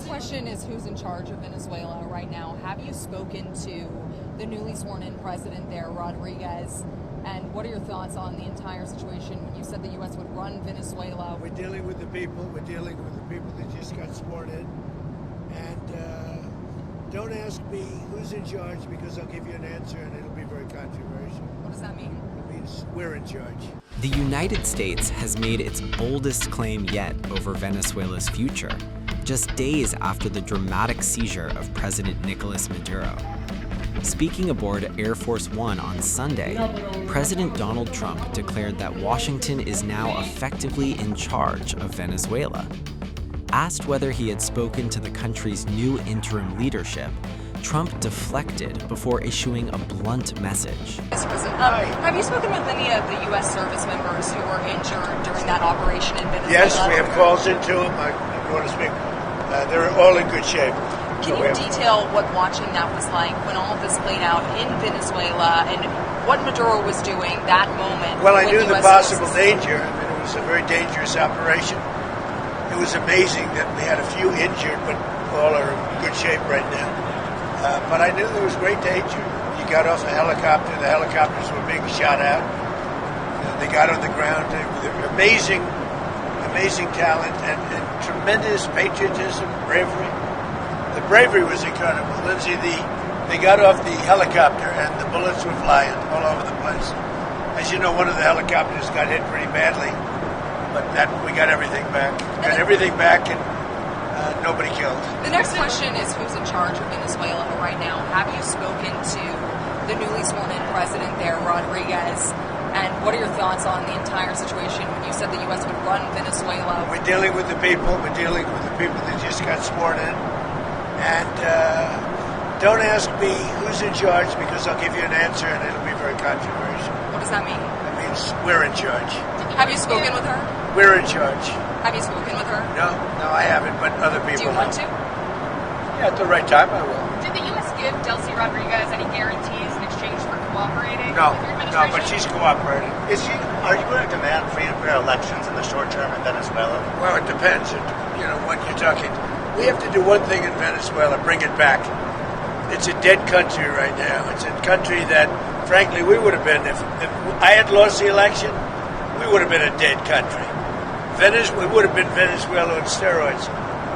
question is who's in charge of Venezuela right now. Have you spoken to the newly sworn-in president there, Rodríguez? And what are your thoughts on the entire situation? You said the U.S. would run Venezuela. We're dealing with the people. We're dealing with the people that just got sworn in. And don't ask me who's in charge, because I'll give you an answer and it'll be very controversial. What does that mean? It means we're in charge. The United States has made its boldest claim yet over Venezuela's future, just days after the dramatic seizure of President Nicolás Maduro. Speaking aboard Air Force One on Sunday, President Donald Trump declared that Washington is now effectively in charge of Venezuela. Asked whether he had spoken to the country's new interim leadership, Trump deflected before issuing a blunt message. Have you spoken with any of the U.S. service members who were injured during that operation in Venezuela? Yes, we have calls into them. I want to speak. They're all in good shape. Can you detail what watching that was like when all of this played out in Venezuela and what Maduro was doing that moment? Well, I knew the possible danger. I mean, it was a very dangerous operation. It was amazing that we had a few injured, but all are in good shape right now. But I knew there was great danger. You got off a helicopter. The helicopters were being shot out. They got on the ground. Amazing talent and tremendous patriotism, bravery. The bravery was incredible. Lindsay, they got off the helicopter and the bullets were flying all over the place. As you know, one of the helicopters got hit pretty badly, but we got everything back. And nobody killed. The next question is who's in charge of Venezuela right now. Have you spoken to the newly sworn-in president there, Rodríguez? And what are your thoughts on the entire situation? You said the U.S. would run Venezuela. We're dealing with the people. We're dealing with the people that just got sworn in. And don't ask me who's in charge, because I'll give you an answer and it'll be very controversial. What does that mean? It means we're in charge. Have you spoken with her? We're in charge. Have you spoken with her? No, I haven't, but other people Do you want to? Yeah, at the right time I will. Did the U.S. give Delcy Rodríguez any guarantees in exchange for cooperating No, with your administration? but she's cooperating. Are you going to demand free and fair elections in the short term in Venezuela? Well, it depends. What you're talking. We have to do one thing in Venezuela: bring it back. It's a dead country right now. It's a country that, frankly, we would have been if I had lost the election. We would have been a dead country. We would have been Venezuela on steroids.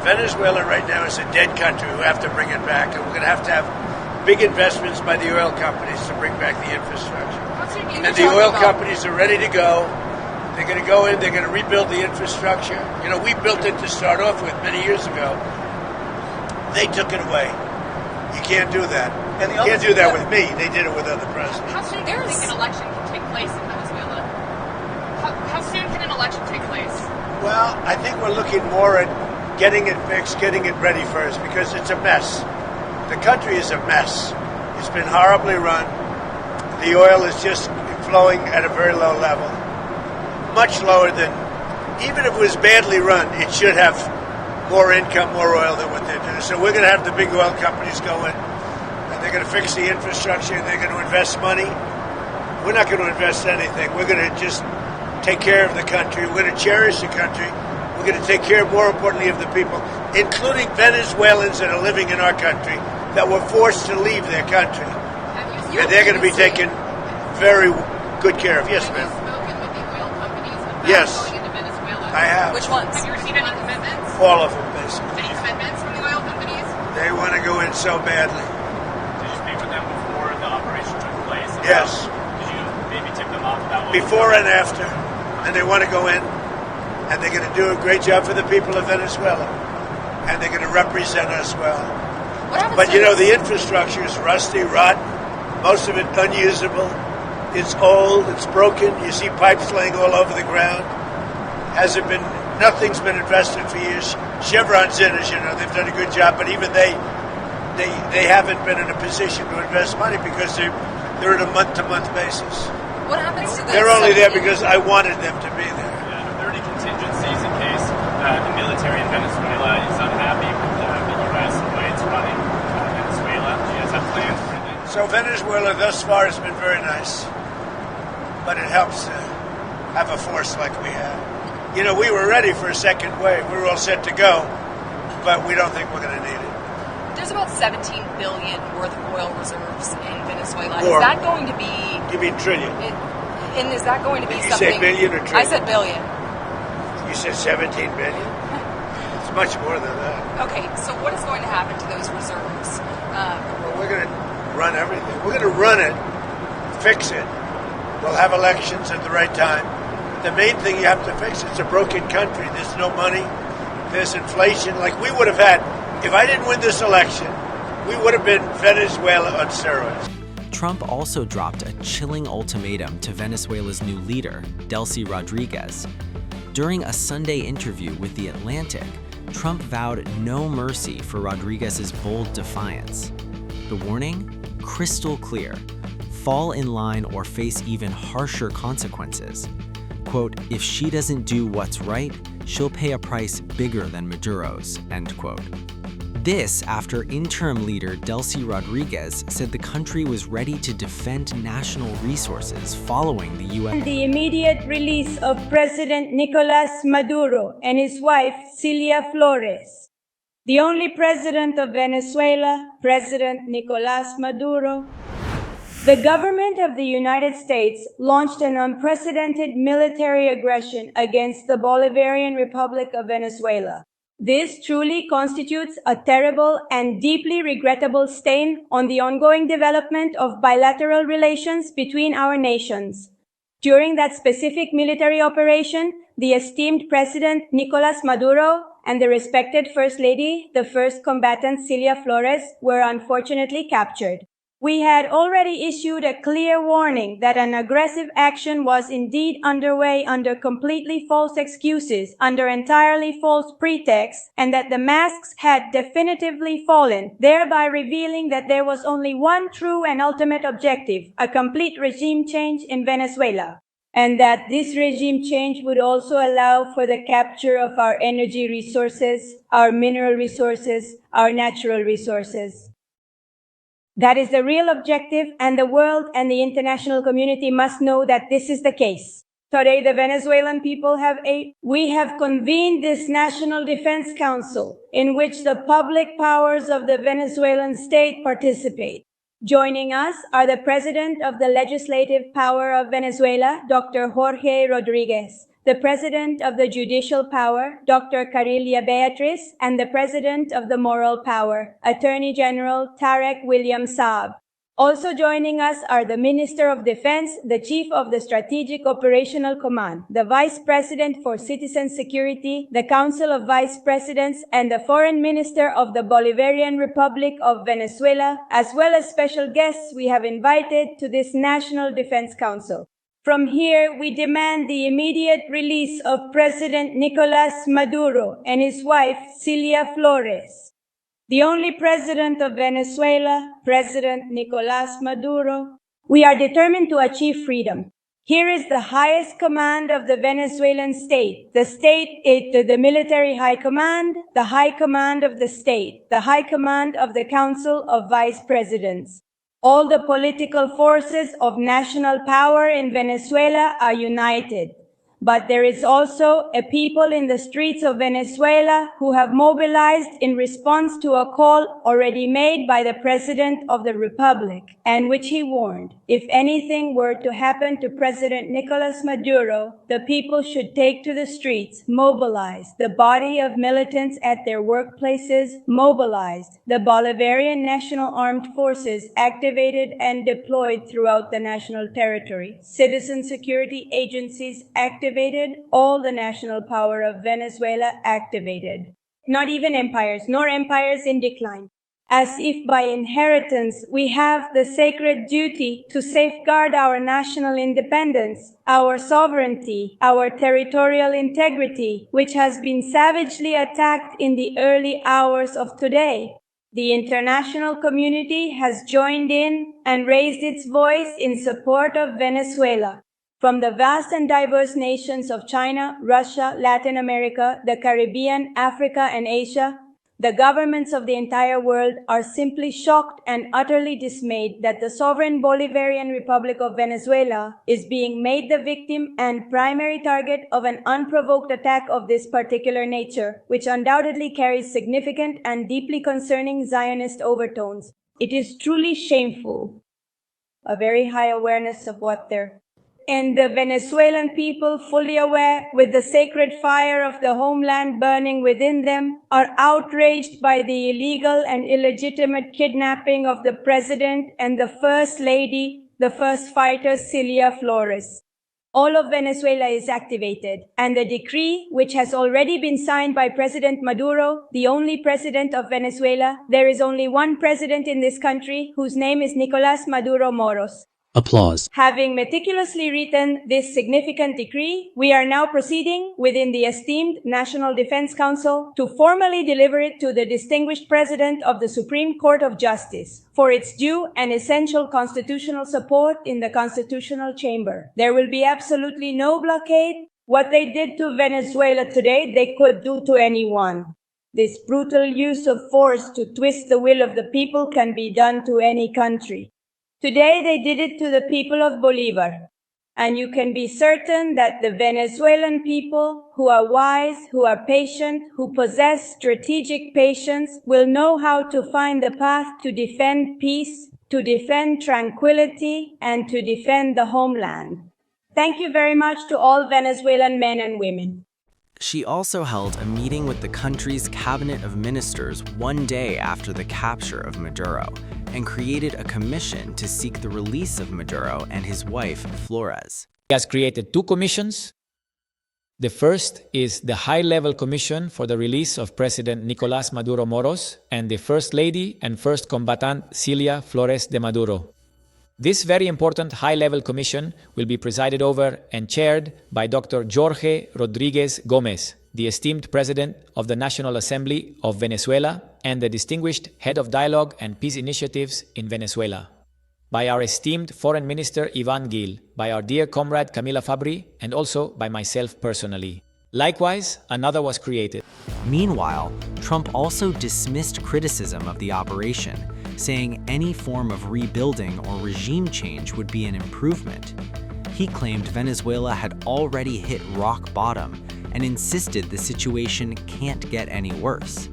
Venezuela right now is a dead country. We have to bring it back, and we're going to have big investments by the oil companies to bring back the infrastructure. And the oil companies are ready to go. They're going to go in. They're going to rebuild the infrastructure. We built it to start off with many years ago. They took it away. You can't do that. And you can't do that with me. They did it with other presidents. How soon do you think an election can take place in Venezuela? How soon can an election take place? Well, I think we're looking more at getting it fixed, getting it ready first, because it's a mess. The country is a mess. It's been horribly run. The oil is just flowing at a very low level, much lower than, even if it was badly run, it should have more income, more oil than what they're doing. So we're going to have the big oil companies go in, and they're going to fix the infrastructure, and they're going to invest money. We're not going to invest anything. We're going to just take care of the country. We're going to cherish the country. We're going to take care, more importantly, of the people, including Venezuelans that are living in our country that were forced to leave their country. And they're going to be taken very good care of. Yes, ma'am. Have you spoken with the oil companies about Yes. going into Venezuela? I have. Which ones? Have you received any commitments? All of them, basically. Any commitments from the oil companies? They want to go in so badly. Did you speak with them before the operation took place? Yes. Did you maybe tip them off about what Before and after. And they want to go in, and they're going to do a great job for the people of Venezuela. And they're going to represent us well. But the infrastructure is rusty, rotten, most of it unusable. It's old, it's broken. You see pipes laying all over the ground. Nothing's been invested for years. Chevron's in, as you know, they've done a good job, but even they haven't been in a position to invest money because they're at a month-to-month basis. What happens to this? They're only there because I wanted them to be there. Are there any contingencies in case the military in Venezuela is unhappy with the U.S. and the way it's running Venezuela? Do you guys have plans for anything? So Venezuela thus far has been very nice, but it helps to have a force like we have. We were ready for a second wave. We were all set to go. but we don't think we're going to need it. There's about $17 billion worth of oil reserves in Venezuela. More. Is that going to be? You mean trillion? And is that going to be Did you something? say billion or trillion? I said billion. You said 17 billion? It's much more than that. Okay, so what is going to happen to those reserves? Well, we're going to run everything. We're going to run it, fix it. We'll have elections at the right time. The main thing you have to fix, it's a broken country. There's no money. There's inflation. Like we would have had, if I didn't win this election, we would have been Venezuela on steroids. Trump also dropped a chilling ultimatum to Venezuela's new leader, Delcy Rodríguez. During a Sunday interview with The Atlantic, Trump vowed no mercy for Rodríguez's bold defiance. The warning? Crystal clear. Fall in line or face even harsher consequences. Quote, if she doesn't do what's right, she'll pay a price bigger than Maduro's, end quote. This after interim leader Delcy Rodríguez said the country was ready to defend national resources following the U.S. The immediate release of President Nicolás Maduro and his wife, Cilia Flores. The only president of Venezuela, President Nicolás Maduro. The government of the United States launched an unprecedented military aggression against the Bolivarian Republic of Venezuela. This truly constitutes a terrible and deeply regrettable stain on the ongoing development of bilateral relations between our nations. During that specific military operation, the esteemed President Nicolás Maduro and the respected First Lady, the first combatant Cilia Flores, were unfortunately captured. We had already issued a clear warning that an aggressive action was indeed underway under completely false excuses, under entirely false pretexts, and that the masks had definitively fallen, thereby revealing that there was only one true and ultimate objective, a complete regime change in Venezuela. And that this regime change would also allow for the capture of our energy resources, our mineral resources, our natural resources. That is the real objective, and the world and the international community must know that this is the case. Today, the Venezuelan people we have convened this National Defense Council, in which the public powers of the Venezuelan state participate. Joining us are the President of the Legislative Power of Venezuela, Dr. Jorge Rodríguez, the President of the Judicial Power, Dr. Carilia Beatriz, and the President of the Moral Power, Attorney General Tarek William Saab. Also joining us are the Minister of Defense, the Chief of the Strategic Operational Command, the Vice President for Citizen Security, the Council of Vice Presidents, and the Foreign Minister of the Bolivarian Republic of Venezuela, as well as special guests we have invited to this National Defense Council. From here, we demand the immediate release of President Nicolás Maduro and his wife, Cilia Flores. The only president of Venezuela, President Nicolás Maduro. We are determined to achieve freedom. Here is the highest command of the Venezuelan state. The state is the military high command, the high command of the state, the high command of the Council of Vice Presidents. All the political forces of national power in Venezuela are united. But there is also a people in the streets of Venezuela who have mobilized in response to a call already made by the President of the Republic, and which he warned. If anything were to happen to President Nicolás Maduro, the people should take to the streets, mobilized, the body of militants at their workplaces, mobilized, the Bolivarian National Armed Forces activated and deployed throughout the national territory, citizen security agencies activated, all the national power of Venezuela activated. Not even empires, nor empires in decline. As if by inheritance we have the sacred duty to safeguard our national independence, our sovereignty, our territorial integrity, which has been savagely attacked in the early hours of today. The international community has joined in and raised its voice in support of Venezuela. From the vast and diverse nations of China, Russia, Latin America, the Caribbean, Africa, and Asia, The governments of the entire world are simply shocked and utterly dismayed that the sovereign Bolivarian Republic of Venezuela is being made the victim and primary target of an unprovoked attack of this particular nature, which undoubtedly carries significant and deeply concerning Zionist overtones. It is truly shameful. A very high awareness of what they're and the Venezuelan people, fully aware, with the sacred fire of the homeland burning within them, are outraged by the illegal and illegitimate kidnapping of the President and the First Lady, the first fighter, Cilia Flores. All of Venezuela is activated, and the decree, which has already been signed by President Maduro, the only president of Venezuela, there is only one president in this country, whose name is Nicolás Maduro Moros. Applause. Having meticulously written this significant decree, we are now proceeding within the esteemed National Defense Council to formally deliver it to the distinguished President of the Supreme Court of Justice for its due and essential constitutional support in the Constitutional Chamber. There will be absolutely no blockade. What they did to Venezuela today, they could do to anyone. This brutal use of force to twist the will of the people can be done to any country. Today they did it to the people of Bolivar. And you can be certain that the Venezuelan people, who are wise, who are patient, who possess strategic patience, will know how to find the path to defend peace, to defend tranquility, and to defend the homeland. Thank you very much to all Venezuelan men and women. She also held a meeting with the country's cabinet of ministers one day after the capture of Maduro, and created a commission to seek the release of Maduro and his wife, Flores. He has created two commissions. The first is the High-Level Commission for the release of President Nicolás Maduro Moros and the First Lady and First Combatant Cilia Flores de Maduro. This very important high-level commission will be presided over and chaired by Dr. Jorge Rodríguez Gómez, the esteemed President of the National Assembly of Venezuela and the distinguished Head of Dialogue and Peace Initiatives in Venezuela, by our esteemed Foreign Minister Iván Gil, by our dear comrade Camila Fabri, and also by myself personally. Likewise, another was created. Meanwhile, Trump also dismissed criticism of the operation, saying any form of rebuilding or regime change would be an improvement. He claimed Venezuela had already hit rock bottom and insisted the situation can't get any worse.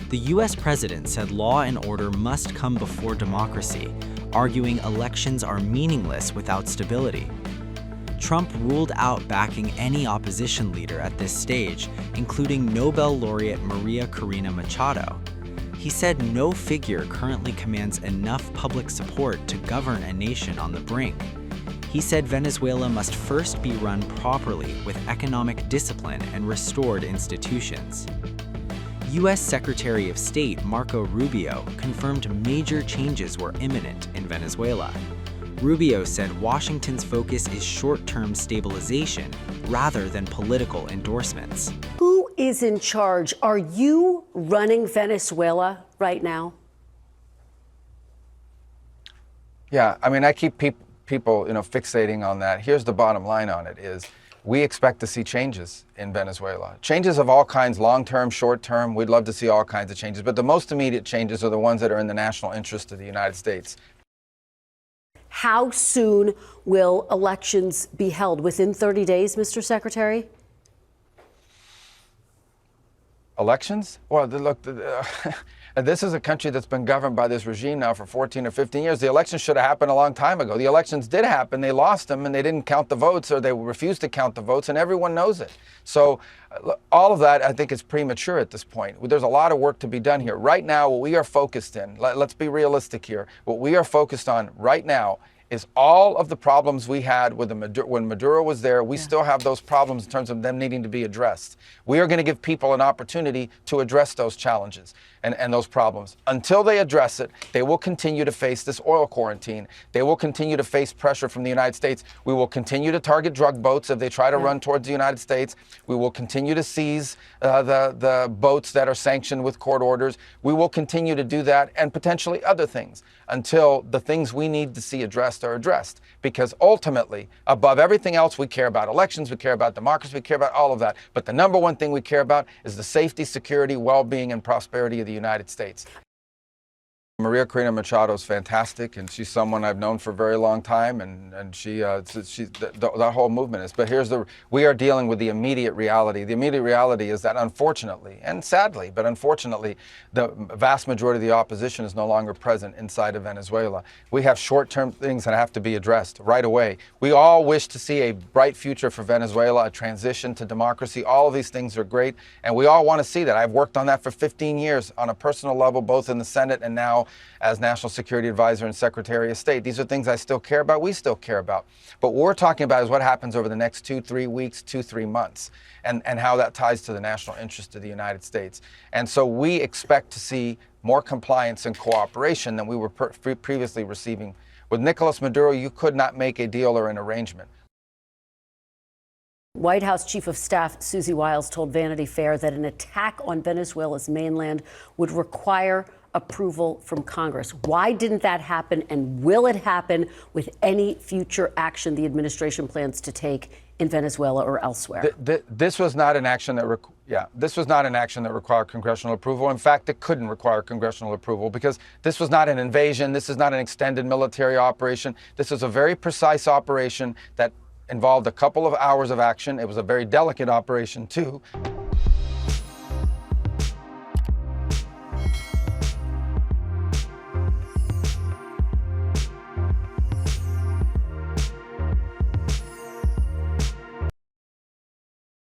The US president said law and order must come before democracy, arguing elections are meaningless without stability. Trump ruled out backing any opposition leader at this stage, including Nobel laureate Maria Corina Machado. He said no figure currently commands enough public support to govern a nation on the brink. He said Venezuela must first be run properly with economic discipline and restored institutions. U.S. Secretary of State Marco Rubio confirmed major changes were imminent in Venezuela. Rubio said Washington's focus is short-term stabilization rather than political endorsements. Who is in charge? Are you running Venezuela right now? Yeah, I mean, I keep people, fixating on that. Here's the bottom line on it is we expect to see changes in Venezuela. Changes of all kinds, long-term, short-term. We'd love to see all kinds of changes, but the most immediate changes are the ones that are in the national interest of the United States. How soon will elections be held? Within 30 days, Mr. Secretary? Elections? Well, look, this is a country that's been governed by this regime now for 14 or 15 years. The elections should have happened a long time ago. The elections did happen. They lost them, and they didn't count the votes, or they refused to count the votes, and everyone knows it. So all of that, I think, is premature at this point. There's a lot of work to be done here. Right now, what we are focused in, let's be realistic here, what we are focused on right now is all of the problems we had with when Maduro was there. We still have those problems in terms of them needing to be addressed. We are going to give people an opportunity to address those challenges and those problems. Until they address it, they will continue to face this oil quarantine. They will continue to face pressure from the United States. We will continue to target drug boats if they try to run towards the United States. We will continue to seize the boats that are sanctioned with court orders. We will continue to do that and potentially other things until the things we need to see addressed discussed or addressed. Because ultimately, above everything else, we care about elections, we care about democracy, we care about all of that. But the number one thing we care about is the safety, security, well-being, and prosperity of the United States. Maria Corina Machado is fantastic, and she's someone I've known for a very long time, and that whole movement is. But we are dealing with the immediate reality. The immediate reality is that unfortunately, and sadly, but unfortunately, the vast majority of the opposition is no longer present inside of Venezuela. We have short-term things that have to be addressed right away. We all wish to see a bright future for Venezuela, a transition to democracy. All of these things are great, and we all want to see that. I've worked on that for 15 years on a personal level, both in the Senate and now as National Security Advisor and Secretary of State. These are things I still care about, we still care about. But what we're talking about is what happens over the next 2-3 weeks, 2-3 months, and how that ties to the national interest of the United States. And so we expect to see more compliance and cooperation than we were previously receiving. With Nicolás Maduro, you could not make a deal or an arrangement. White House Chief of Staff Susie Wiles told Vanity Fair that an attack on Venezuela's mainland would require approval from Congress. Why didn't that happen, and will it happen with any future action the administration plans to take in Venezuela or elsewhere? This was not an action that required congressional approval. In fact, it couldn't require congressional approval because this was not an invasion. This is not an extended military operation. This is a very precise operation that involved a couple of hours of action. It was a very delicate operation, too.